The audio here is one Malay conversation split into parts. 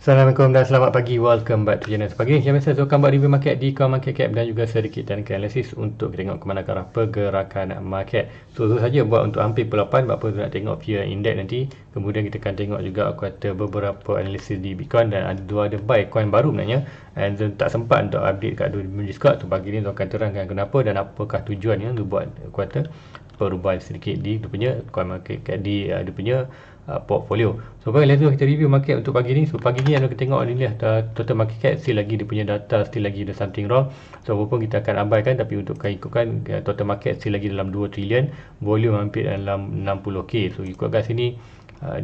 Assalamualaikum dan selamat pagi. Welcome back to channel Pagi. Yang biasa saya akan buat review market di coin market cap dan juga sedikit teknikal analisis untuk kita tengok ke mana arah pergerakan market. So saja buat untuk hampir pukul 8 sebab apa nak tengok fear index nanti. Kemudian kita akan tengok juga kuartal beberapa analisis di Bitcoin dan ada buy coin baru sebenarnya. And tak sempat untuk update kat Discord. So pagi ni saya akan terangkan kenapa dan apakah tujuannya untuk buat kuartal baru buy sedikit di dia punya coin market cap di dia punya portfolio. So baiklah tu kita review market untuk pagi ni. So pagi ni anda tengok ni lah total market cap still lagi dia punya data still lagi ada something wrong. So walaupun kita akan abaikan tapi untuk ikutkan total market still lagi dalam 2 trilion, volume hampir dalam 60k. So ikut kat sini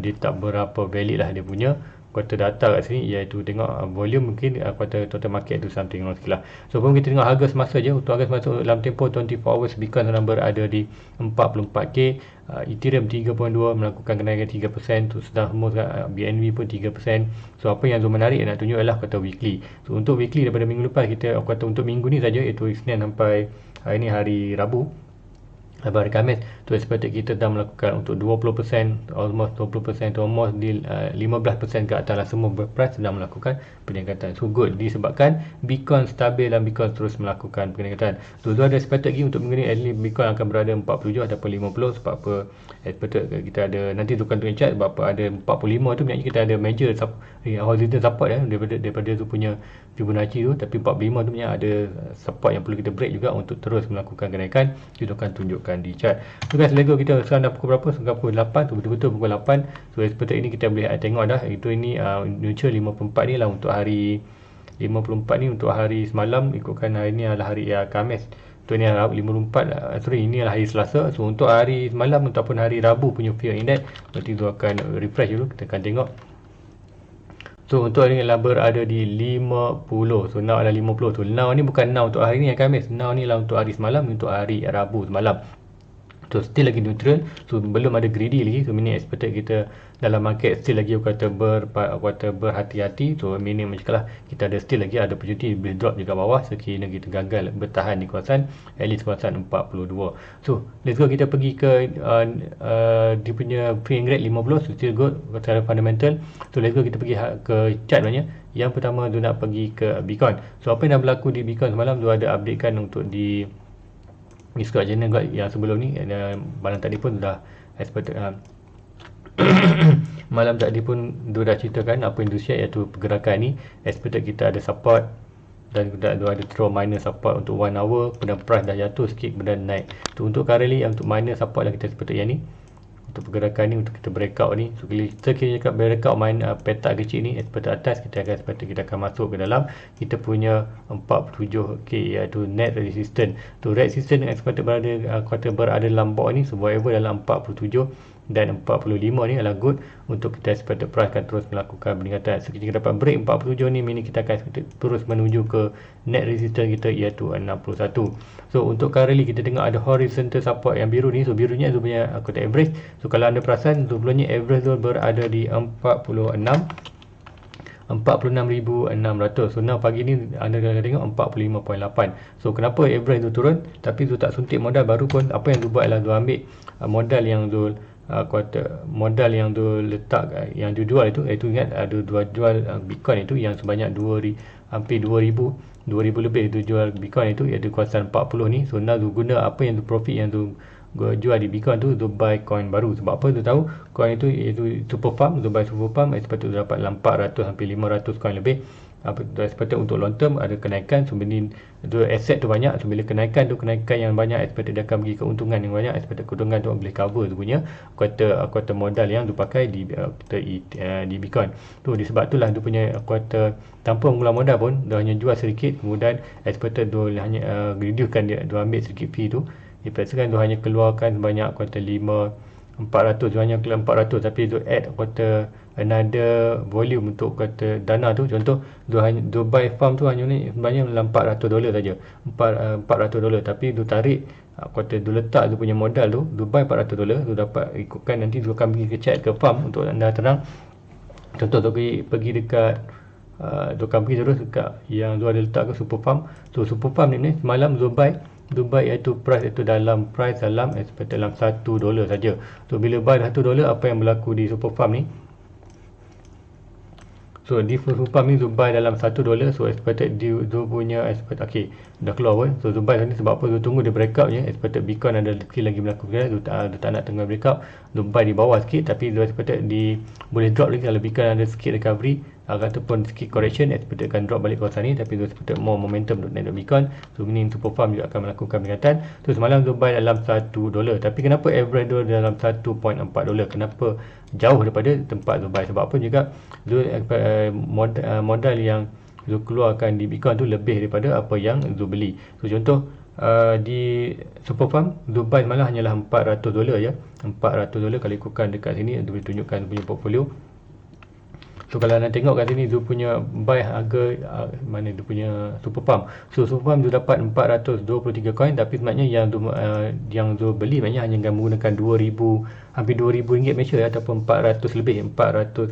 dia tak berapa valid lah dia punya kuartal data kat sini, iaitu tengok volume mungkin kuartal total market tu something wrong sikit lah. So pun kita tengok harga semasa je. Untuk harga semasa dalam tempoh 24 hours Bitcoin dalam berada di 44k, Ethereum 3.2 melakukan kenaikan 3%, tu sedang semua BNB pun 3%. So apa yang menarik nak tunjuk adalah kuartal weekly. So untuk weekly daripada minggu lepas kita kuartal untuk minggu ni saja, iaitu Isnin sampai hari ni hari Rabu, hari Khamis tu expected kita dah melakukan untuk 20%, almost 20% to almost di 15% ke atas lah, semua price sedang melakukan peningkatan. So good disebabkan Bitcoin stabil dan Bitcoin terus melakukan peningkatan. So tu ada expected lagi untuk minggu ni at least Bitcoin akan berada 47 ataupun 50. Sebab apa expected kita ada nanti tukar tunjuk chart, sebab apa ada 45 tu maknanya kita ada major horizontal support daripada tu punya Fibonacci tu, tapi 45 tu punya ada support yang perlu kita break juga untuk terus melakukan kenaikan. Kita akan tunjukkan di chart. So guys, Lego kita sekarang dah pukul berapa? Sekarang pukul 8 tu, betul-betul pukul 8. So expected ini kita boleh tengok dah, itu ini neutral 54 ni lah untuk hari 54 ni untuk hari semalam, ikutkan hari ni adalah hari Khamis. So ni adalah 54, ini adalah hari Selasa. So untuk hari semalam ataupun hari Rabu punya fear index, nanti tu akan refresh dulu, kita akan tengok. So untuk hari ni adalah berada di 50. So now adalah 50. So now ni bukan now untuk hari ni yang Khamis. Now ni lah untuk hari semalam, untuk hari Rabu semalam. So still lagi neutral. So belum ada greedy lagi. So meaning expected kita dalam market still lagi kuartal berhati-hati. So meaning macam lah, kita ada still lagi ada opportunity boleh drop juga bawah sekiranya kita gagal bertahan di kawasan at least kawasan 42. So let's go, kita pergi ke dia punya free rate 50. So still good secara fundamental. So let's go, kita pergi ke chart banyak. Yang pertama tu nak pergi ke Bitcoin. So apa yang dah berlaku di Bitcoin semalam tu ada updatekan untuk di Discord channel yang sebelum ni. Malam tadi pun dah expected malam tadi pun dia dah ceritakan apa yang dia share, iaitu pergerakan ni expected kita ada support dan dia ada throw minor support untuk 1 hour, kemudian price dah jatuh sikit kemudian naik. Tu untuk currently untuk minor support lah kita expected yang ni untuk pergerakan ni, untuk kita breakout ni. So kita cakap breakout petak kecil ni expected atas, kita akan masuk ke dalam kita punya 47k, iaitu net resistance. Tu resistance yang expected berada dalam box ni, so whatever dalam 47 dan 45 ni adalah good untuk kita expected price akan terus melakukan peningkatan. So kita dapat break 47 ni, meaning kita akan terus menuju ke net resistance kita, iaitu 61. So untuk currently kita tengok ada horizontal support yang biru ni. So birunya tu punya kotak average. So kalau anda perasan tu sebelumnya average tu berada di 46,600. So now pagi ni anda dah tengok 45.8. So kenapa average tu turun tapi tu tak suntik modal baru pun? Apa yang tu buat adalah tu ambil modal yang tu modal yang tu letak yang tu jual itu ingat ada jual Bitcoin itu yang sebanyak hampir 2000 lebih tu jual Bitcoin itu, iaitu kawasan 40 ni. So now tu guna apa yang tu profit yang tu jual di Bitcoin tu buy coin baru. Sebab apa tu tahu coin itu iaitu super farm, tu buy super farm expected tu dapat 400 hampir 500 coin lebih. Apa tu expected untuk long term ada kenaikan. So benda tu aset tu banyak. So bila kenaikan yang banyak expected dia akan bagi keuntungan yang banyak. Expected keuntungan tu boleh cover tu punya kuartal modal yang tu pakai di Bitcoin. Tu disebab itulah tu punya kuartal tanpa mula modal pun dia hanya jual sedikit, kemudian expected tu hanya reducekan dia ambil sedikit fee tu. Dipaksakan tu hanya keluarkan sebanyak kuartal 400, hanya keluar 400, tapi tu add kuartal another volume untuk kata dana tu. Contoh dia buy farm tu hanya ni sebenarnya dalam $400 saja, $400, tapi tu tarik kuartal tu letak tu punya modal tu buy $400, tu dapat ikutkan nanti tu akan pergi ke chat ke farm untuk anda tenang. Contoh tu pergi dekat tu akan pergi terus dekat yang tu ada letak ke super farm. So super farm ni semalam Dubai iaitu price itu dalam expected dalam $1 saja. So bila buy $1, apa yang berlaku di super farm ni? So di Supam ni Zul buy dalam $1, so expected Zul punya expected, okay, dah keluar pun. So Zul buy ni sebab apa? Zul tunggu dia breakout je, expected Bitcoin ada sikit lagi berlaku dia, Zul tak nak tengah breakout. Zul buy di bawah sikit, tapi Zul expected boleh drop lagi kalau Bitcoin ada sikit recovery ataupun sikit correction, expected akan drop balik kawasan ni, tapi Zul expected more momentum untuk naik Bitcoin. So ini Super Farm juga akan melakukan peningkatan. So semalam Zul buy dalam $1, tapi kenapa average Zul dalam $1.4? Kenapa jauh daripada tempat Zul buy? Sebab apa juga Zul modal yang Zul keluarkan di Bitcoin tu lebih daripada apa yang Zul beli. So contoh di Super Farm Zul buy malah hanyalah $400 ya. $400 kalau ikutkan dekat sini Zul boleh tunjukkan punya portfolio. So kalau anda tengok kat sini Zul punya buy harga mana dia punya Super Farm. So Super Farm Zul dapat 423 coin, tapi sebenarnya yang Zul beli sebenarnya hanya menggunakan 2000, hampir RM2000 Malaysia ya, ataupun 400 lebih, 400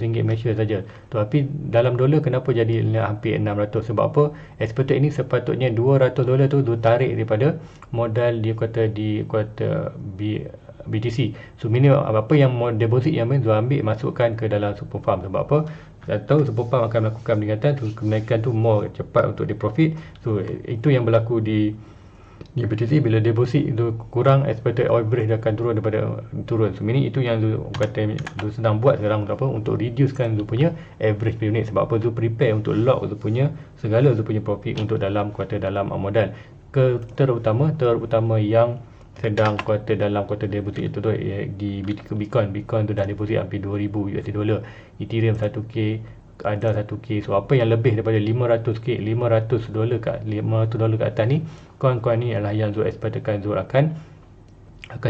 ringgit Malaysia saja. Tapi dalam dolar kenapa jadi hampir 600? Sebab apa? Expected ini sepatutnya $200 tu Zul tarik daripada modal dia kata di kuartal BTC. So minimum apa yang deposit yang Zul ambil masukkan ke dalam Super Farm. Sebab apa? Saya tahu Super Farm akan melakukan peningkatan, so kenaikan tu more cepat untuk dia profit. So itu yang berlaku di BTC. Bila deposit itu kurang, expected average dia akan turun. So meaning itu yang Zul kata Zul sedang buat sekarang untuk apa? Untuk reducekan Zul punya average per unit. Sebab apa? Zul prepare untuk lock Zul punya segala Zul punya profit untuk dalam modal. Terutama yang sedang dalam kuartal deposit itu tu di Bitcoin tu dah deposit hampir $2000, Ethereum 1k, ada 1k. So apa yang lebih daripada $500 ke atas ni, koin-koin ni adalah yang Zul expectkan Zul akan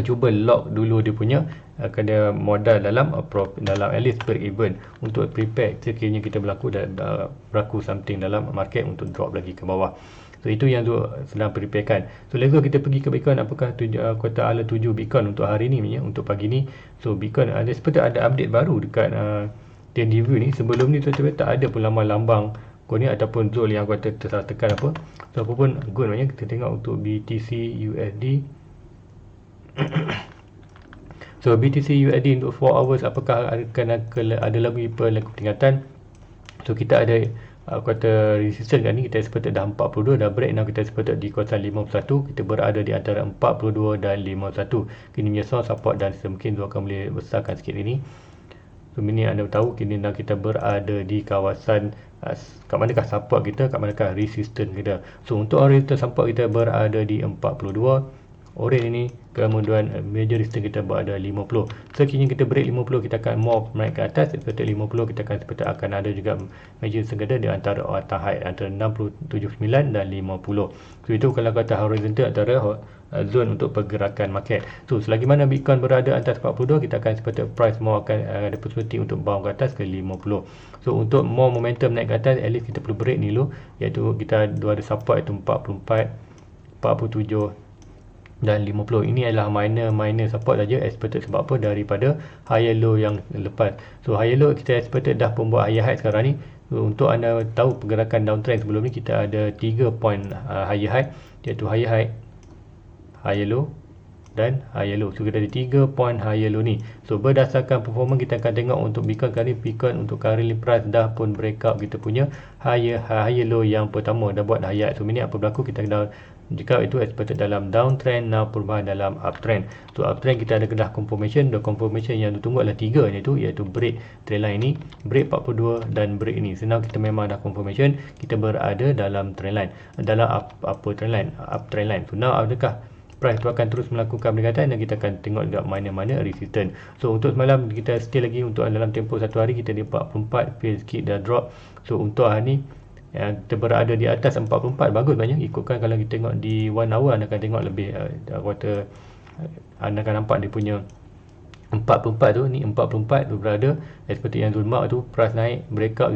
cuba lock dulu dia punya kena modal dalam at least per event untuk prepare sekiranya kita berlaku something dalam market untuk drop lagi ke bawah. So itu yang tu sedang preparekan. So let's go kita pergi ke Bitcoin. Apakah kuartal ala 7 Bitcoin untuk hari ni untuk pagi ni. So Bitcoin seperti ada update baru dekat daily view ni. Sebelum ni tak ada pun lambang coin ni ataupun Zul yang kata tersalah tekan apa. So apa pun good kita tengok untuk BTC USD. So BTC USD untuk 4 hours apakah akan ada lagi peningkatan. So kita ada kuartal resistance kan ni, kita expected dah 42, dah break. Now kita expected di kuartal 51, kita berada di antara 42 dan 51. Kini punya support dan mungkin tu akan boleh besarkan sikit ini. So ini anda tahu kini kita berada di kawasan kat manakah support kita, kat manakah resistance kita. So untuk resistance support kita berada di 42. Orange ini, kemudian major resistance kita berada 50. Sekiranya kita break 50, kita akan more naik ke atas. Seperti 50 kita akan ada juga major resistance kita di antara height antara 67.9 dan 50. So itu kalau kata horizontal antara zone untuk pergerakan market. So selagi mana Bitcoin berada atas 42, kita akan seperti price more akan ada possibility untuk bounce ke atas ke 50. So untuk more momentum naik ke atas, at least kita perlu break ni dulu, iaitu kita ada support iaitu 44, 47 dan 50. Ini adalah minor support saja expected. Sebab apa? Daripada higher low yang lepas. So higher low kita expected dah pun buat higher high sekarang ni. So, untuk anda tahu pergerakan downtrend sebelum ni, kita ada 3 point higher high, iaitu higher high, higher low dan higher low. So kita ada 3 point higher low ni. So berdasarkan performance kita akan tengok untuk Bitcoin kali ni, Bitcoin untuk currently price dah pun breakout kita punya higher low yang pertama, dah buat higher. So ini apa berlaku, kita dah jika itu expected dalam downtrend, now perubahan dalam uptrend. So uptrend kita ada dah confirmation. The confirmation yang ditunggu adalah 3, iaitu break trendline ini, break 42 dan break ini. So now kita memang dah confirmation kita berada dalam trendline, dalam uptrend line. So now adakah price tu akan terus melakukan peningkatan, dan kita akan tengok juga mana-mana resistance. So untuk semalam kita still lagi untuk dalam tempoh satu hari kita di 44, fail sikit dah drop. So untuk hari ni kita berada di atas 44, bagus banyak. Ikutkan kalau kita tengok di 1 hour, anda akan tengok lebih anda akan nampak dia punya 44 tu, ni 44 tu berada seperti yang Zul mark tu, price naik, breakout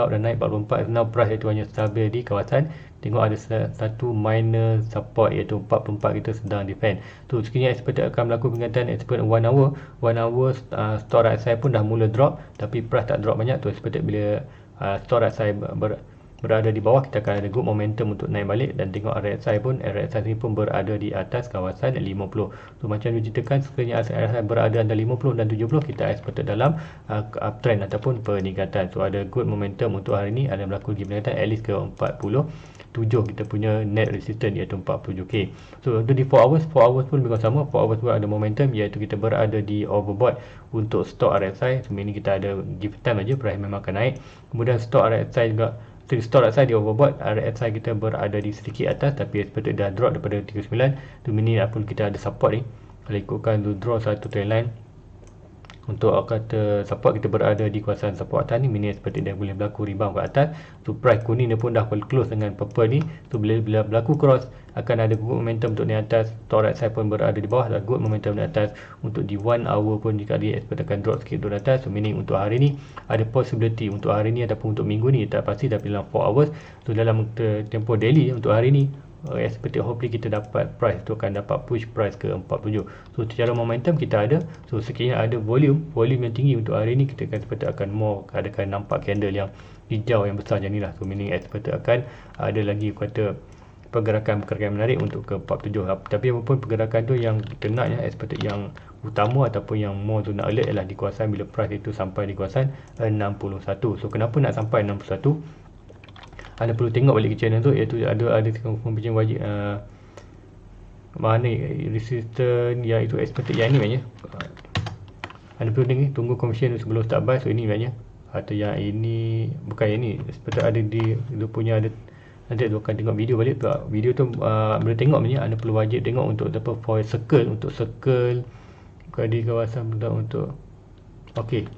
dan naik 44. Now price itu hanya stabil di kawasan, tengok ada satu minor support iaitu 44 kita sedang defend. Tu sekiranya expected akan berlaku peningkatan expected 1 hour store right side pun dah mula drop, tapi price tak drop banyak tu. Expected bila store right side berada di bawah, kita akan ada good momentum untuk naik balik. Dan tengok RSI pun, RSI ni pun berada di atas kawasan 50. So macam diceritakan, sekiranya RSI berada antara 50 dan 70, kita expected dalam uptrend ataupun peningkatan. So ada good momentum untuk hari ni, ada berlaku lagi peningkatan at least ke 47 kita punya net resistance, iaitu 47k. So untuk di 4 hours pun lebih sama. 4 hours pun ada momentum, iaitu kita berada di overbought untuk stop RSI. So ini kita ada give time aja, price memang akan naik. Kemudian stop RSI juga, stop RSI di overbought, RSI kita berada di sedikit atas, tapi expected dah drop daripada 39. Tu ini pun kita ada support ni. Kalau ikutkan tu draw satu trend line, untuk kata support kita berada di kawasan support atas ni, mini seperti dia boleh berlaku rebound ke atas. So price kuning dia pun dah close dengan purple ni. So bila berlaku cross, akan ada good momentum untuk naik atas. Stop RSI pun berada di bawah, ada good momentum naik atas. Untuk di 1 hour pun jika dia expect akan drop sikit turun atas. So meaning untuk hari ni ada possibility untuk hari ni ataupun untuk minggu ni tak pasti, tapi dalam 4 hours. So dalam tempoh daily untuk hari ni, expected hopefully kita dapat price tu akan dapat push price ke 47. So secara momentum kita ada. So sekiranya ada volume yang tinggi untuk hari ni, kita akan expected akan more, akan nampak candle yang hijau yang besar macam ni lah. So meaning expected akan ada lagi kata pergerakan menarik untuk ke 47. Tapi apapun pergerakan tu yang kita nak ya, expected yang utama ataupun yang more tu nak alert ialah di kawasan bila price itu sampai di kawasan 61. So kenapa nak sampai 61? Anda perlu tengok balik ke channel tu, iaitu ada pembincang wajib mana resistance yang itu expected yang ni banyak. Anda perlu tunggu confirmation sebelum start buy. So ini banyak, atau yang ini bukan yang ni expected ada di dia punya ada. Nanti tu akan tengok video balik tu. Video tu boleh tengok banyak. Anda perlu wajib tengok untuk apa, for circle, untuk circle di kawasan untuk okey.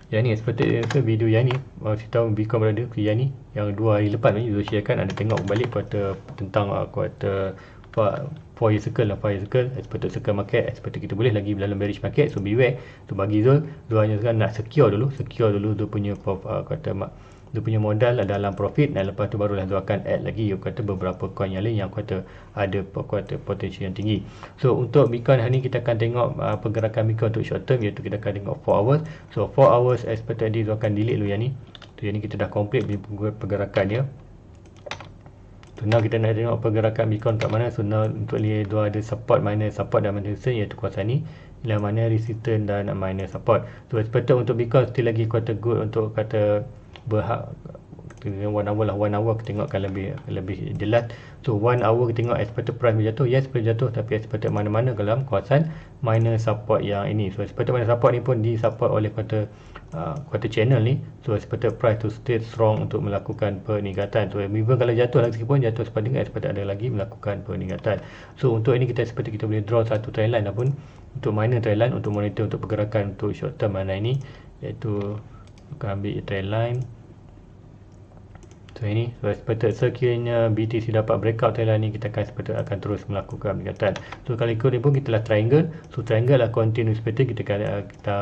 Yang ni expected video yang ni saya tahu Bitcoin berada ke yang ni, yang 2 hari lepas ni saya sharekan. Ada tengok balik kuartal tentang kuartal 4 year circle lah, 5 year circle, expected circle market, expected kita boleh lagi dalam bearish market. So beware. So bagi Zul, dia hanya sekarang nak secure dulu dia punya dia punya modal dalam profit, dan lepas tu barulah dia akan add lagi kata beberapa coin yang lain yang kata ada potensi yang tinggi. So untuk Bitcoin hari ni kita akan tengok pergerakan Bitcoin untuk short term, iaitu kita akan tengok 4 hours. So 4 hours expected dia akan delete dulu yang ni. So yang ni kita dah complete pergerakan dia. So now kita nak tengok pergerakan Bitcoin kat mana. So now untuk dia ada support, minor support dan minor resistance, iaitu kawasan ni ialah mana resistance dan minor support. So expected untuk Bitcoin still lagi kata good untuk kata berhak one hour lah. 1 hour kita tengok akan lebih jelas. So 1 hour kita tengok expected price berjatuh, yes price jatuh, tapi expected mana-mana dalam kawasan minor support yang ini. So expected minor support ni pun di support oleh kata channel ni. So expected price to stay strong untuk melakukan peningkatan. So even kalau jatuh lagi pun jatuh sepadan, expected ada lagi melakukan peningkatan. So untuk ini kita expected kita boleh draw satu trend line ataupun untuk minor trend line untuk monitor untuk pergerakan untuk short term mana ini, iaitu akan ambil trend line. So ini, so expected sekiranya BTC dapat breakout trend line ni, kita akan expected akan terus melakukan peningkatan. So kalau ikut ni pun kita lah triangle. So triangle lah continuous pattern, kita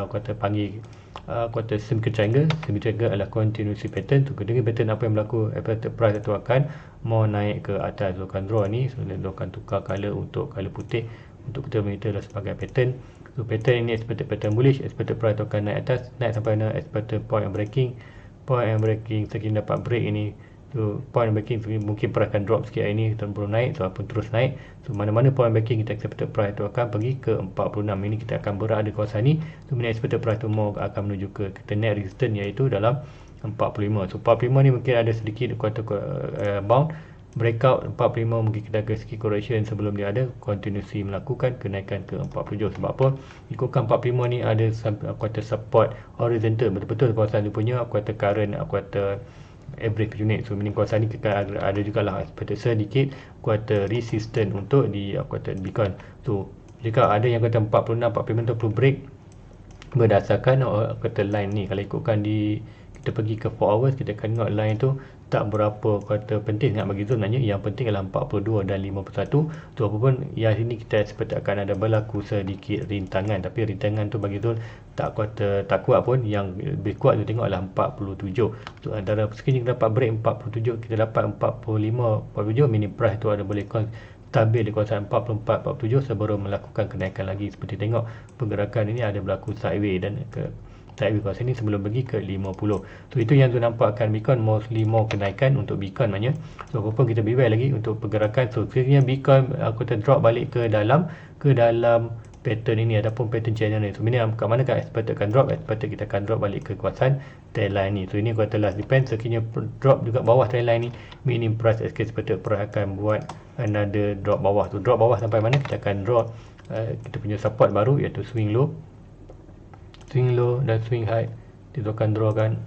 kata panggil kata symmetric triangle. Symmetric triangle adalah continuous pattern. So dengan pattern apa yang berlaku, expected price itu akan mau naik ke atas. So akan draw ni, so dia akan tukar color untuk color putih untuk kita monitor sebagai pattern. So pattern ini expected pattern bullish, expected price akan naik atas, naik sampai mana expected point and breaking. Sekiranya dapat break ini, so point and breaking mungkin price akan drop sikit hari ini belum naik, so pun terus naik. So mana-mana point and breaking kita expected price tu akan pergi ke 46. Ini kita akan berada di kawasan ni. So mana expected price tu mau akan menuju ke net resistance, iaitu dalam 45. So 45 ni mungkin ada sedikit kuartal bound breakout 45, mungkin kita agak sikit correction sebelum dia ada continuously melakukan kenaikan ke 47. Sebab apa? Ikutkan 45 ni ada kuartal support horizontal, betul-betul kawasan dia punya kuartal current, kuartal average unit. So meaning kawasan ni kita ada jugalah expected sedikit kuartal resistance untuk di kuartal Bitcoin. So jika ada yang kata 46, 45 tu perlu break berdasarkan kuartal line ni. Kalau ikutkan kita pergi ke 4 hours, kita akan tengok line tu tak berapa kata penting sangat bagi Zul sebenarnya. Yang penting adalah 42 dan 51. So apapun yang sini kita expect akan ada berlaku sedikit rintangan, tapi rintangan tu bagi Zul tak kuat pun. Yang lebih kuat tu tengok adalah 47. So antara sekiranya kita dapat break 47, kita dapat 47, mini price tu ada boleh stabil di kawasan 44-47 sebelum melakukan kenaikan lagi. Seperti tengok pergerakan ini ada berlaku sideways dan sideways kawasan ni sebelum pergi ke 50. So itu yang tu nampak akan Bitcoin mostly more kenaikan untuk Bitcoin maknanya. So apa pun kita beware lagi untuk pergerakan. So sekiranya Bitcoin aku drop balik ke dalam pattern ini ataupun pattern channel ni. So ini kat mana kan expected akan drop, expected kita akan drop balik ke kawasan trendline ni. So ini kuartal last depends, sekiranya drop juga bawah trendline ni, meaning price expected price akan buat another drop bawah. So drop bawah sampai mana kita akan drop kita punya support baru iaitu swing low dan swing high. Kita akan draw kan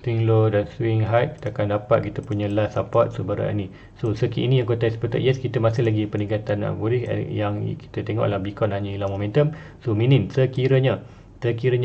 swing low dan swing high, kita akan dapat kita punya last support sebarang ni. So circuit ini yang kata expected, yes kita masih lagi peningkatan boleh yang kita tengok lah Bitcoin hanya hilang momentum. So meaning sekiranya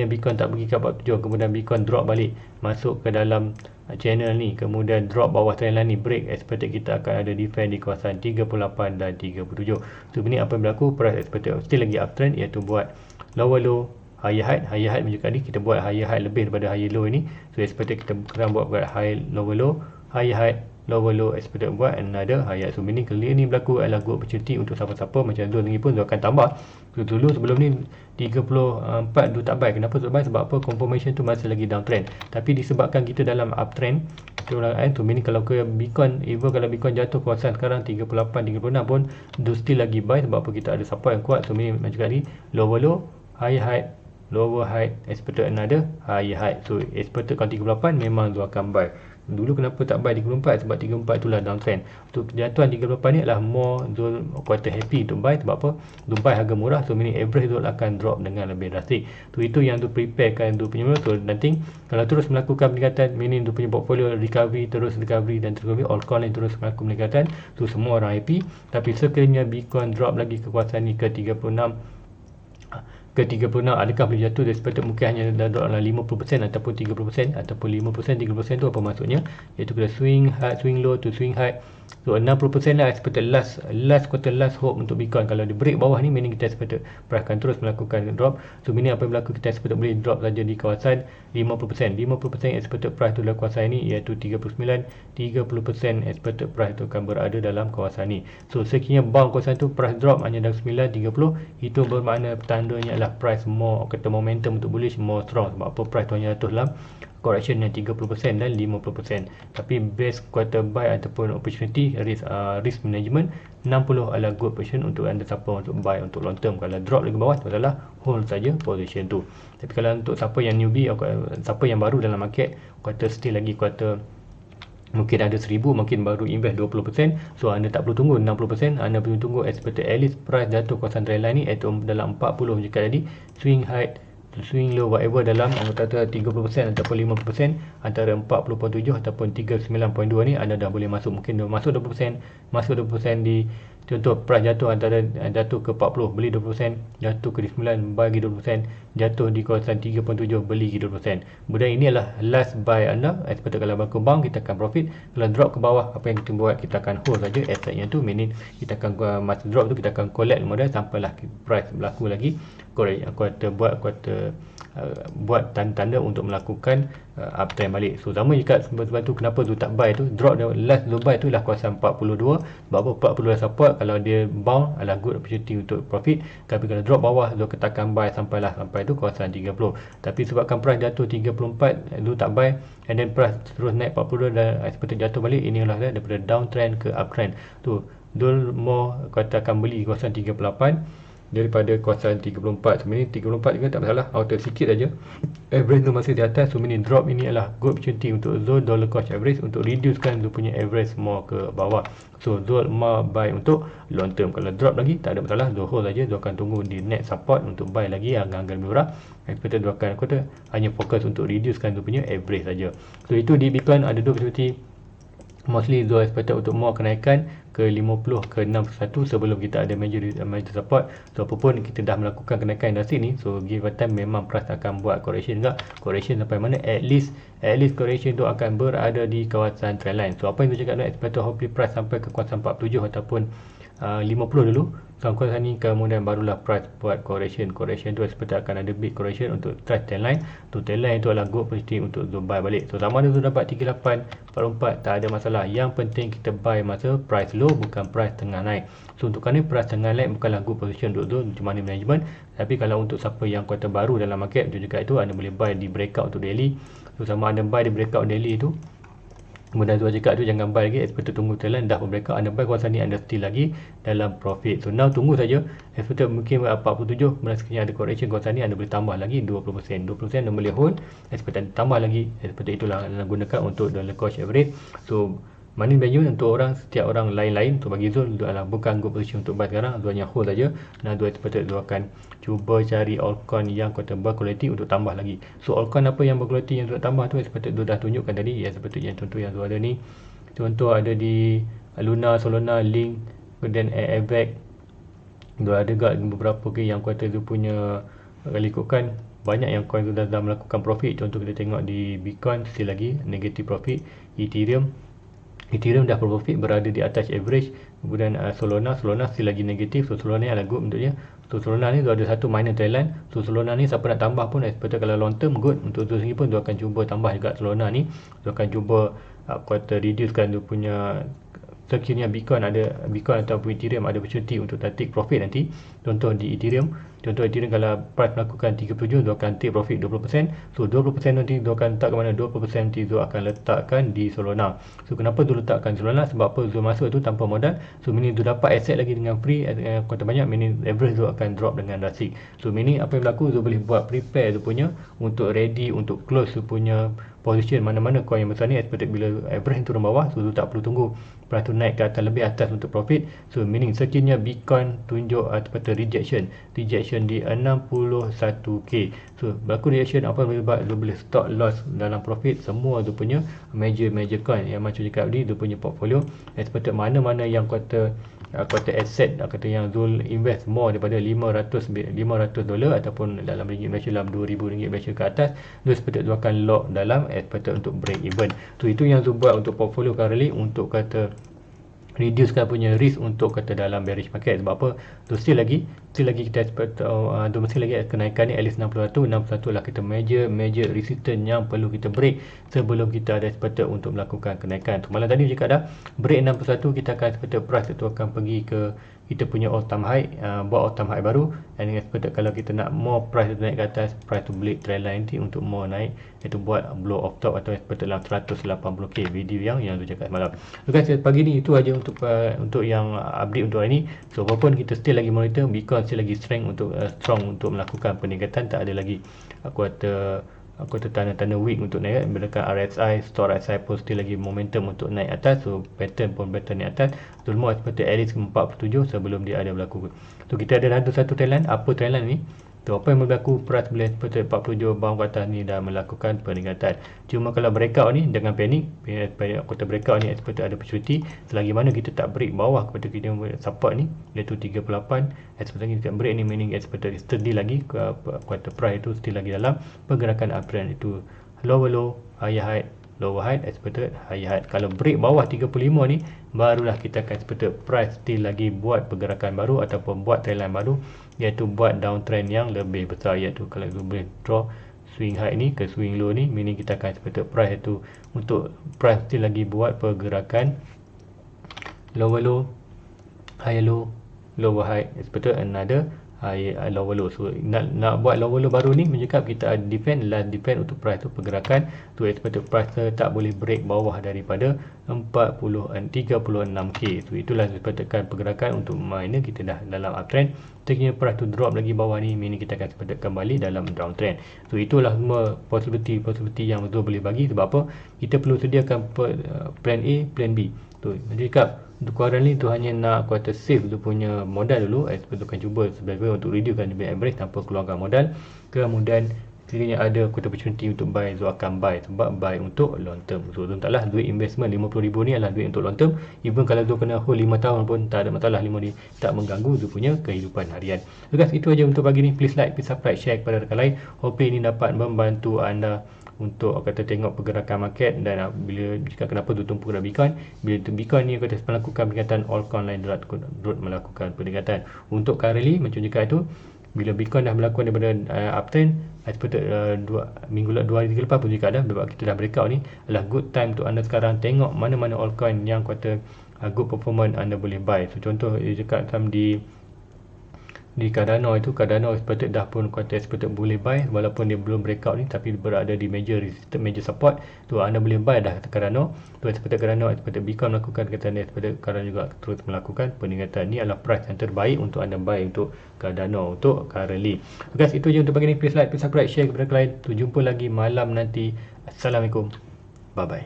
Bitcoin tak pergi ke 47, kemudian Bitcoin drop balik masuk ke dalam channel ni, kemudian drop bawah trendline ni, break, expected kita akan ada defend di kawasan 38 dan 37. So ini apa yang berlaku, price expected still lagi uptrend iaitu buat lower low higher high menunjukkan ni kita buat higher high lebih daripada higher low ini. So expected kita sekarang buat high lower low, higher high, lower low, expected buat another higher. So meaning clear ni berlaku adalah good opportunity untuk siapa-siapa macam Zul ni pun Zul akan tambah. So dulu sebelum ni 34 Zul tak buy. Kenapa Zul buy? Sebab apa? Confirmation tu masih lagi downtrend. Tapi disebabkan kita dalam uptrend, tu meaning kalau ke Bitcoin, even kalau Bitcoin jatuh kawasan sekarang 38, 36 pun Zul still lagi buy. Sebab apa? Kita ada support yang kuat. So meaning macam tadi, lower low, higher high, lower high, expected another higher high. So expected kalau 38 memang Zul akan buy. Dulu kenapa tak buy 34? Sebab 34 itulah downtrend. Untuk kejatuhan 38 ni adalah more Zul quarter happy untuk buy. Sebab apa? Zul buy harga murah, so meaning average Zul akan drop dengan lebih drastik. So itu yang Zul preparekan Zul punya. So nanti kalau terus melakukan peningkatan, meaning Zul punya portfolio recovery dan terus altcoin yang terus melakukan peningkatan, so semua orang happy. Tapi sekiranya Bitcoin drop lagi ke kawasan ni ke 36, adakah boleh jatuh? Dia expected mungkin hanya drop dalam 50% ataupun 30% ataupun 5%, 30% tu apa maksudnya? Iaitu kita swing high, swing low to swing high. So 60% lah expected last hope untuk Bitcoin. Kalau dia break bawah ni, meaning kita expected price akan terus melakukan drop. So meaning apa yang berlaku, kita expected boleh drop saja di kawasan 50%. 50% expected price tu dalam kawasan ni iaitu 39. 30% expected price tu akan berada dalam kawasan ni. So sekiranya bound kawasan tu price drop hanya dalam 9, 30, itu bermakna tandanya adalah price more, kata momentum untuk bullish more strong. Sebab apa? Price tu hanya jatuh dalam correction yang 30% dan 50%. Tapi best quarter buy ataupun opportunity risk management 60 adalah good position untuk anda siapa untuk buy untuk long term. Kalau drop lagi bawah tu adalah hold saja position tu. Tapi kalau untuk siapa yang newbie atau siapa yang baru dalam market, quarter still lagi quarter mungkin ada 1000, mungkin baru invest 20%, so anda tak perlu tunggu 60%, anda perlu tunggu expected at least price jatuh kawasan trendline ni iaitu dalam 40 jika tadi, swing high swing low whatever dalam kata 30% ataupun 50%, antara 40.7 ataupun 39.2 ni anda dah boleh masuk. Mungkin masuk 20%, masuk 20% di contoh price jatuh antara jatuh ke 40 beli 20%, jatuh ke 9 bagi 20%, jatuh di kawasan 3.7 beli 20%. Kemudian ini adalah last buy anda. Expected kalau berkembang kita akan profit, kalau drop ke bawah apa yang kita buat, kita akan hold saja asetnya tu, meaning kita akan masa drop tu kita akan collect modal sampailah price berlaku lagi buat tanda-tanda untuk melakukan uptrend balik. So sama juga sebab tu kenapa tu tak buy tu, drop last tu buy tu lah kawasan 42. Sebab apa? 42 support, kalau dia bound adalah good opportunity untuk profit. Tapi kalau drop bawah tu katakan buy sampai tu kawasan 30. Tapi sebabkan price jatuh 34 tu tak buy, and then price terus naik 42 dan expected jatuh balik, inilah daripada downtrend ke uptrend tu. Dul more katakan beli kawasan 38 daripada kawasan 34. Sebenarnya 34 juga tak masalah, outer sikit saja. Average tu masih di atas, so meaning drop ini adalah good opportunity untuk Zul dollar cost average untuk reducekan Zul punya average more ke bawah. So Zul more buy untuk long term. Kalau drop lagi tak ada masalah, Zul hold saja. Zul akan tunggu di next support untuk buy lagi harga-harga lebih murah. Expected Zul akan hanya fokus untuk reducekan Zul punya average saja. So itu di Bitcoin ada dua opportunity. Mostly Zul expected untuk more kenaikan ke 50 ke 61 sebelum kita ada major support. So apapun kita dah melakukan kenaikan industri ni, so give a time memang price akan buat correction juga. Correction sampai mana? At least correction tu akan berada di kawasan trendline. So apa yang tu cakap, expected hopefully price sampai ke kawasan 47 ataupun 50 dulu kawasan ni, kemudian barulah price buat correction tu seperti akan ada big correction untuk trend line. Tu trend line itu adalah good opportunity untuk buy balik. So sama ada tu dapat 3844 tak ada masalah. Yang penting kita buy masa price low, bukan price tengah naik. So untuk ni price tengah naik bukanlah good position untuk money management. Tapi kalau untuk siapa yang kuartal baru dalam market, juga itu anda boleh buy di breakout untuk daily. So sama anda buy di breakout daily tu, kemudian Zul cakap tu jangan buy lagi, expected tunggu trend dah breakout, anda buy kawasan ni anda still lagi dalam profit. So now tunggu saja, expected mungkin 47, kemudian sekiranya ada correction kawasan ni anda boleh tambah lagi 20%. 20% anda boleh hold, expected tambah lagi, expected itulah anda gunakan untuk dollar cost average. So money management untuk setiap orang lain-lain. Untuk bagi Zul, itu adalah bukan good position untuk buy sekarang. Zul hanya hold saja. Dan Zul expected Zul akan cuba cari altcoin yang kata berkualiti untuk tambah lagi. So altcoin apa yang berkualiti yang Zul tambah tu, expected Zul dah tunjukkan tadi. Ya, seperti yang contoh yang Zul ada ni. Contoh ada di Luna, Solana, Link, kemudian Avax. Zul ada juga beberapa yang kata Zul punya, kalau ikutkan banyak yang coin tu dah melakukan profit. Contoh kita tengok di Bitcoin still lagi negative profit. Ethereum dah profit, berada di atas average. Kemudian Solana still lagi negatif. So Solana ni adalah good untuk dia. So Solana ni tu ada satu minor trend line. So Solana ni siapa nak tambah pun, expected kalau long term good. Untuk tu sendiri pun tu akan cuba tambah juga Solana ni. Tu akan cuba reducekan tu punya, sekiranya Bitcoin ataupun Ethereum ada opportunity untuk take profit nanti. Contoh Ethereum kalau price melakukan 37, dia akan take profit 20%. So 20% nanti dia akan letak ke mana? 20% nanti dia akan letakkan di Solana. So kenapa dia letakkan Solana? Sebab apa? Dia masuk tu tanpa modal. So meaning dia dapat asset lagi dengan free, kuota banyak, meaning average dia akan drop dengan drastic. So meaning apa yang berlaku, dia boleh buat prepare dia punya untuk ready untuk close dia punya position mana-mana coin yang besar ni. Expected bila average turun bawah, so dia tak perlu tunggu price tu naik ke atas, lebih atas untuk profit. So meaning sekiranya Bitcoin tunjuk seperti rejection di 61k. So berlaku rejection, apa yang boleh dia boleh stop loss dalam profit semua tu punya major coin yang macam cakap tadi, dia punya portfolio. Expected mana-mana yang kata asset, kata yang Zul invest more daripada $500 ataupun dalam ringgit Malaysia dalam RM2,000 Malaysia ke atas, Zul expected Zul akan lock dalam expected untuk break even. So itu yang Zul buat untuk portfolio currently, untuk kata reducekan punya risk untuk kata dalam bearish market. Sebab apa? So still lagi kita expect mesti lagi kenaikan ni at least 61 lah kita major resistance yang perlu kita break sebelum kita ada expected untuk melakukan kenaikan. So malam tadi cakap dah break 61, kita akan expected price itu akan pergi ke kita punya all time high, buat all time high baru. And expected kalau kita nak more price itu naik ke atas, price to break trend line nanti untuk more naik, itu buat blow off top atau expected dalam 180k video yang tu cakap malam. So guys, pagi ni itu aja untuk yang update untuk hari ni. So walaupun kita still lagi monitor, Bitcoin still lagi strong untuk melakukan peningkatan, tak ada lagi aku kata tanda-tanda weak untuk naik. Berdasarkan RSI, store RSI pun still lagi momentum untuk naik atas. So pattern naik atas. So semua seperti at least 47 sebelum dia ada berlaku. So kita ada satu trend line. Apa trend line ni? So apa yang berlaku, price boleh seperti 47 bawah ke atas ni dah melakukan peningkatan. Cuma kalau breakout ni jangan panik. Kota breakout ni seperti ada opportunity selagi mana kita tak break bawah kepada kita support ni, iaitu 38. Seperti kita break ni, meaning seperti steady lagi kuota price itu still lagi dalam pergerakan uptrend, itu lower low, higher high, lower high, expected higher high. Kalau break bawah 35 ni, barulah kita akan expected price still lagi buat pergerakan baru ataupun buat trend line baru, iaitu buat downtrend yang lebih besar. Iaitu kalau kita boleh draw swing high ni ke swing low ni, meaning kita akan expected price itu untuk price still lagi buat pergerakan lower low, higher low, lower high, expected another high, lower low. So nak buat lower low baru ni mencakap kita ada last defend untuk price tu pergerakan tu, expected price tak boleh break bawah daripada 36k. So itulah expectedkan pergerakan untuk miner kita dah dalam uptrend. Sekiranya price tu drop lagi bawah ni, meaning kita akan expected kembali dalam downtrend. So itulah semua possibility yang betul boleh bagi. Sebab apa? Kita perlu sediakan plan A, plan B. Tu cakap untuk currently tu hanya nak kuota save tu punya modal dulu. Expert tu akan cuba sebagai untuk reducekan lebih average tanpa keluarkan modal. Kemudian sekiranya ada opportunity untuk buy, Zul akan buy, sebab buy untuk long term. So Zul taklah duit investment RM50,000 ni adalah duit untuk long term. Even kalau Zul kena hold 5 tahun pun tak ada masalah, 5 ni tak mengganggu Zul punya kehidupan harian. So guys, itu aja untuk pagi ni. Please like, please subscribe, share kepada rakan lain. Hopefully ini dapat membantu anda untuk kata tengok pergerakan market. Dan bila jika kenapa tu tumpu pada Bitcoin, bila tu Bitcoin ni kata melakukan peningkatan, altcoin lain turut melakukan peningkatan. Untuk currently macam jika itu, bila Bitcoin dah melakukan daripada uptrend, seperti 2 hari 3 lepas pun jika ada, sebab kita dah breakout ni, adalah good time untuk anda sekarang tengok mana-mana altcoin yang kata good performance anda boleh buy. So contoh dekat sama di Cardano itu, Cardano seperti dah pun kata seperti boleh buy walaupun dia belum breakout ni, tapi berada di major resistance, major support tu anda boleh buy dah Cardano tu. Seperti Cardano, seperti Bitcoin melakukan kata ni, seperti Cardano juga terus melakukan peningkatan. Ni adalah price yang terbaik untuk anda buy untuk Cardano untuk currently. So guys, itu je untuk pagi ni. Please like, please subscribe, share kepada klien. Tu jumpa lagi malam nanti. Assalamualaikum, bye bye.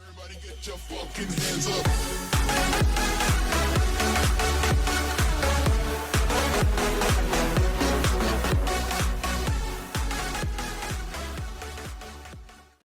Everybody get your fucking hands up.